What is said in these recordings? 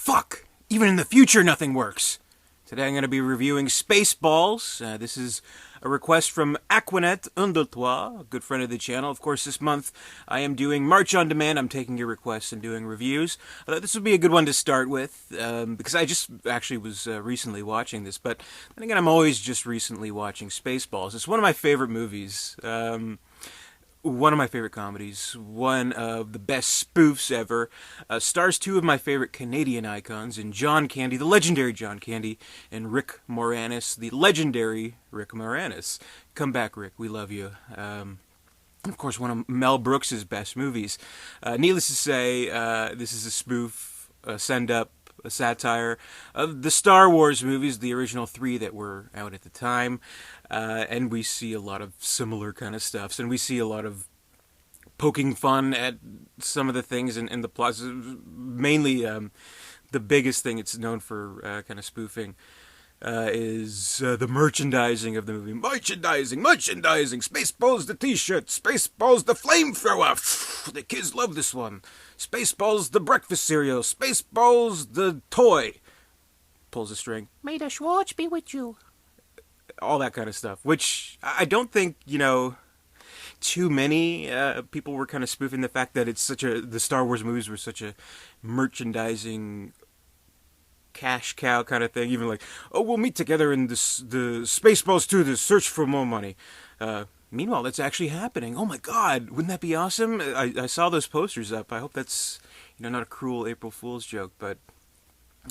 Fuck! Even in the future, nothing works. Today I'm going to be reviewing Spaceballs. This is a request from Aquinet Undertois, a good friend of the channel. Of course, this month I am doing March on Demand. I'm taking your requests and doing reviews. This would be a good one to start with, because I just actually was recently watching this. But then again, I'm always just recently watching Spaceballs. It's one of my favorite movies. One of my favorite comedies, one of the best spoofs ever, stars two of my favorite Canadian icons in John Candy, the legendary John Candy, and Rick Moranis, the legendary Rick Moranis. Come back, Rick, we love you. Of course, one of Mel Brooks' best movies. Needless to say, this is a spoof, a send-up, a satire of the Star Wars movies, the original three that were out at the time. And we see a lot of similar kind of stuff. And we see a lot of poking fun at some of the things in the plots. Mainly, the biggest thing it's known for kind of spoofing is the merchandising of the movie. Merchandising! Spaceballs the t-shirt! Spaceballs the flamethrower! The kids love this one. Spaceballs the breakfast cereal! Spaceballs the toy! Pulls a string. May the Schwartz be with you. All that kind of stuff, which I don't think, too many people were kind of spoofing the fact that the Star Wars movies were such a merchandising cash cow kind of thing. Even like, oh, we'll meet together in the Spaceballs 2 to search for more money. Meanwhile, that's actually happening. Oh my God, wouldn't that be awesome? I saw those posters up. I hope that's, not a cruel April Fool's joke, but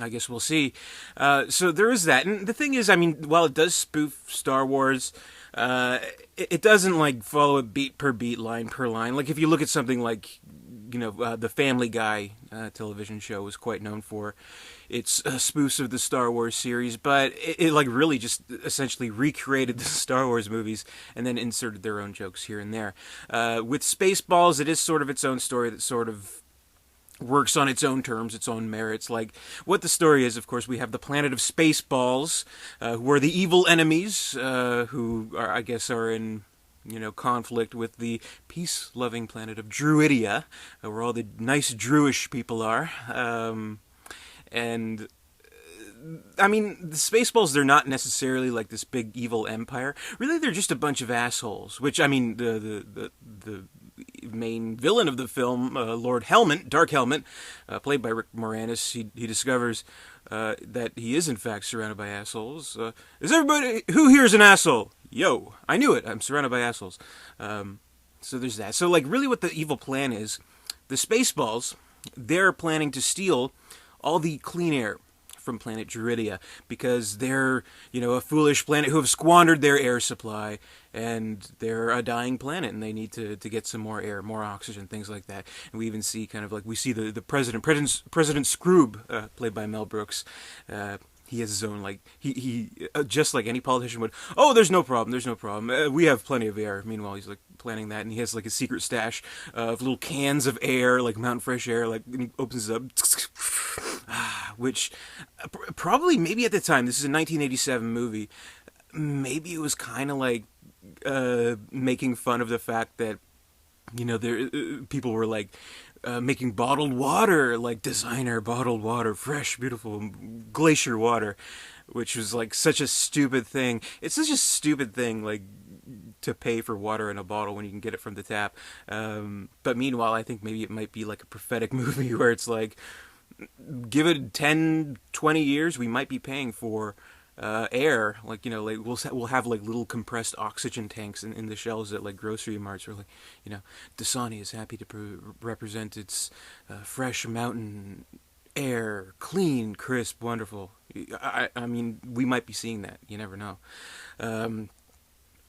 I guess we'll see. So there is that. And the thing is, while it does spoof Star Wars, it doesn't, follow it beat per beat, line per line. Like, if you look at something like, the Family Guy television show was quite known for its spoofs of the Star Wars series, but it really just essentially recreated the Star Wars movies and then inserted their own jokes here and there. With Spaceballs, it is sort of its own story that sort of works on its own terms, its own merits. Like, what the story is, of course, we have the planet of Spaceballs, who are the evil enemies, who are in, conflict with the peace-loving planet of Druidia, where all the nice Druish people are. The Spaceballs, they're not necessarily like this big evil empire. Really, they're just a bunch of assholes, which, the main villain of the film, Lord Helmet, Dark Helmet, played by Rick Moranis, he discovers that he is in fact surrounded by assholes. Is everybody, who here is an asshole? Yo, I knew it, I'm surrounded by assholes. So there's that. So really what the evil plan is, the Spaceballs, they're planning to steal all the clean air from planet Druidia, because they're, a foolish planet who have squandered their air supply, and they're a dying planet, and they need to get some more air, more oxygen, things like that. And we even see we see the President Scroob, played by Mel Brooks. He has his own, he just like any politician would, oh, there's no problem, we have plenty of air. Meanwhile, he's, planning that, and he has, a secret stash of little cans of air, like Mountain Fresh Air, and he opens it up, which, probably, maybe at the time, this is a 1987 movie, maybe it was kind of making fun of the fact that, people were, making bottled water, designer bottled water, fresh, beautiful glacier water, which was such a stupid thing. It's such a stupid thing, to pay for water in a bottle when you can get it from the tap. But meanwhile, I think maybe it might be a prophetic movie where it's give it 10, 20 years, we might be paying for air, we'll have little compressed oxygen tanks in the shelves at grocery marts, or Dasani is happy to represent its fresh mountain air, clean, crisp, wonderful. We might be seeing that, you never know.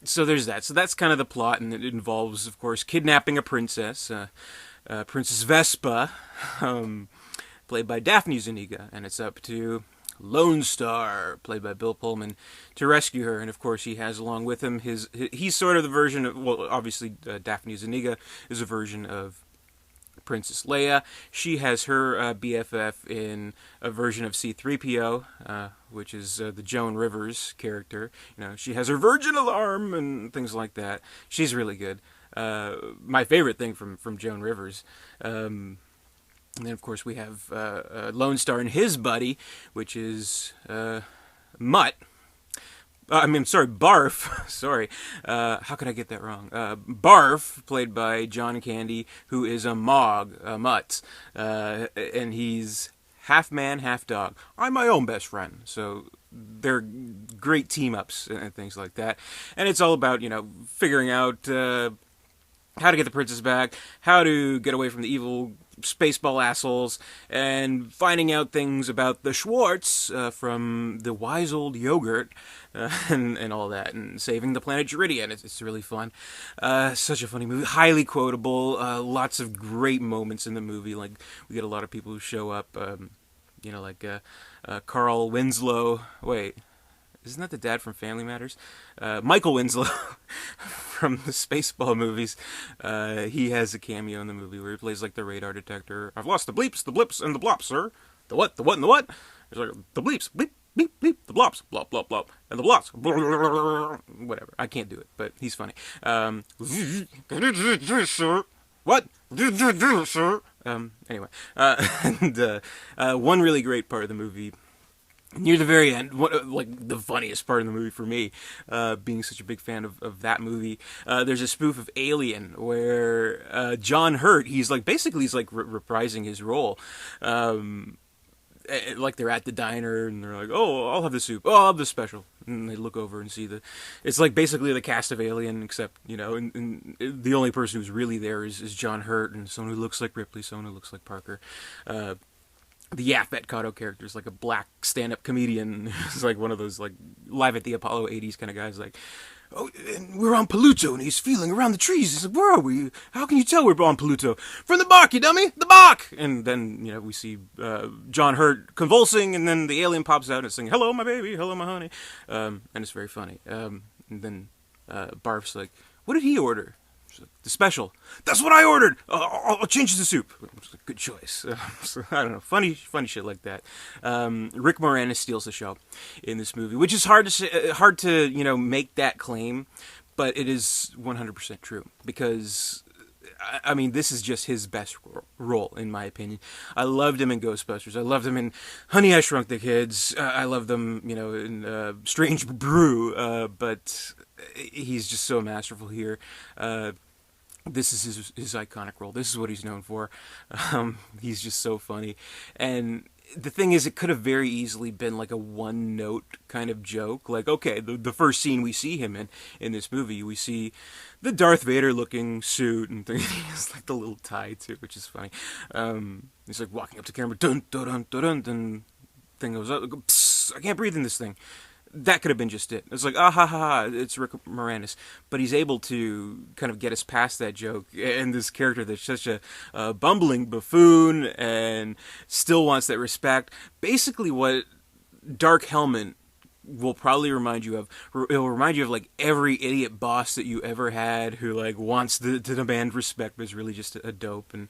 So there's that. So that's kind of the plot, and it involves, of course, kidnapping a princess, Princess Vespa, played by Daphne Zuniga, and it's up to Lone Star, played by Bill Pullman, to rescue her. And of course, he has along with him he's sort of the version of, obviously, Daphne Zuniga is a version of Princess Leia. She has her BFF in a version of C-3PO, which is the Joan Rivers character. She has her virgin alarm and things like that. She's really good. My favorite thing from Joan Rivers. And then, of course, we have Lone Star and his buddy, which is Mutt. Sorry, Barf. Sorry. How could I get that wrong? Barf, played by John Candy, who is a Mog, a Mutt. And he's half man, half dog. I'm my own best friend. So they're great team ups and things like that. And it's all about, figuring out how to get the princess back, how to get away from the evil Spaceball assholes, and finding out things about the Schwartz from the wise old yogurt, and all that, and saving the planet Geridian. It's really fun. Such a funny movie, highly quotable. Lots of great moments in the movie. Like we get a lot of people who show up. Like Carl Winslow. Wait. Isn't that the dad from Family Matters? Michael Winslow from the Spaceball movies. He has a cameo in the movie where he plays like the radar detector. I've lost the bleeps, the blips, and the blops, sir. The what, and the what? It's like the bleeps, bleep, bleep, bleep, the blops, blop, blop, blop, and the blops. Whatever. I can't do it, but he's funny. What? Anyway. And one really great part of the movie near the very end, like the funniest part of the movie for me, being such a big fan of that movie, there's a spoof of Alien where John Hurt, he's reprising his role. Like they're at the diner and they're like, oh, I'll have the soup, oh, I'll have the special, and they look over and see it's like basically the cast of Alien, except and the only person who's really there is John Hurt, and someone who looks like Ripley, someone who looks like Parker. The Yaphet Kotto character is like a black stand-up comedian. He's like one of those like live at the Apollo 80s kind of guys. Like, oh, and we're on Pluto, and he's feeling around the trees. He's like, where are we? How can you tell we're on Pluto? From the bark, you dummy, the bark. And then we see John Hurt convulsing, and then the alien pops out and it's saying, "Hello, my baby, hello, my honey," and it's very funny. And then Barf's like, "What did he order?" The special. That's what I ordered. I'll change the soup. Good choice. So, I don't know. Funny shit like that. Rick Moranis steals the show in this movie, which is hard to make that claim, but it is 100% true because I mean, this is just his best role, in my opinion. I loved him in Ghostbusters. I loved him in Honey, I Shrunk the Kids. I loved him, in Strange Brew. But he's just so masterful here. This is his iconic role. This is what he's known for. He's just so funny. And the thing is, it could have very easily been like a one-note kind of joke. Like, okay, the first scene we see him in this movie, we see the Darth Vader-looking suit, and he has like the little tie too, which is funny. He's like walking up to camera, dun dun dun dun dun, dun. Thing goes up, I can't breathe in this thing. That could have been just it. It's like, ah ha ha ha, it's Rick Moranis. But he's able to kind of get us past that joke. And this character that's such a bumbling buffoon and still wants that respect. Basically what Dark Helmet will probably remind you of. It will remind you of like every idiot boss that you ever had who like wants to demand respect but is really just a dope. And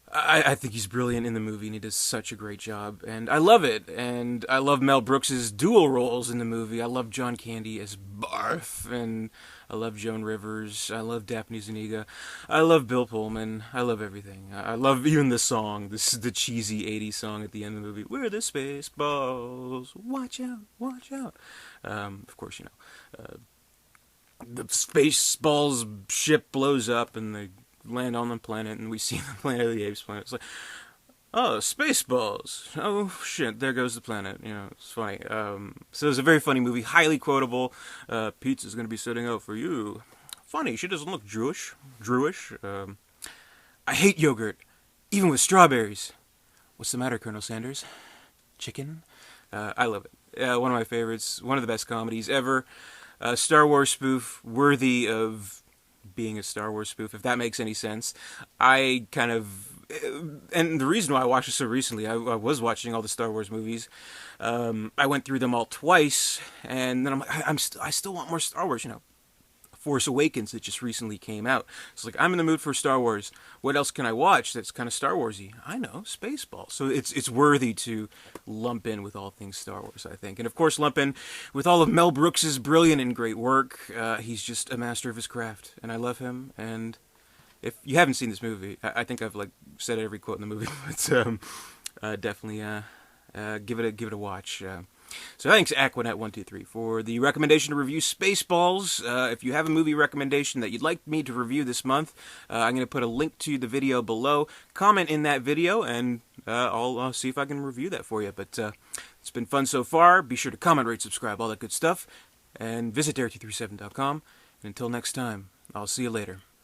I think he's brilliant in the movie, and he does such a great job, and I love it. And I love Mel Brooks's dual roles in the movie. I love John Candy as Barf, and I love Joan Rivers. I love Daphne Zuniga. I love Bill Pullman. I love everything. I love even the song. This is the cheesy '80s song at the end of the movie. We're the Spaceballs. Watch out, watch out. Of course, the Spaceballs ship blows up, and they land on the planet, and we see the Planet of the Apes planet. It's like, oh, Spaceballs. Oh, shit, there goes the planet. It's funny. So it's a very funny movie, highly quotable. Pizza's going to be setting out for you. Funny, she doesn't look Jewish. I hate yogurt, even with strawberries. What's the matter, Colonel Sanders? Chicken? I love it. One of my favorites, one of the best comedies ever. Star Wars spoof, worthy of being a Star Wars spoof, if that makes any sense. And the reason why I watched it so recently, I was watching all the Star Wars movies. I went through them all twice, and then I'm like, I still want more Star Wars, Force Awakens that just recently came out. It's like, I'm in the mood for Star Wars. What else can I watch that's kind of Star Warsy? I know, Spaceballs. So it's worthy to lump in with all things Star Wars, I think. And of course, lump in with all of Mel Brooks's brilliant and great work. He's just a master of his craft, and I love him. And if you haven't seen this movie, I think I've like said every quote in the movie, but definitely give it a watch. So thanks, Aquanet123, for the recommendation to review Spaceballs. If you have a movie recommendation that you'd like me to review this month, I'm going to put a link to the video below. Comment in that video, and I'll see if I can review that for you. But it's been fun so far. Be sure to comment, rate, subscribe, all that good stuff. And visit dare237.com. And until next time, I'll see you later.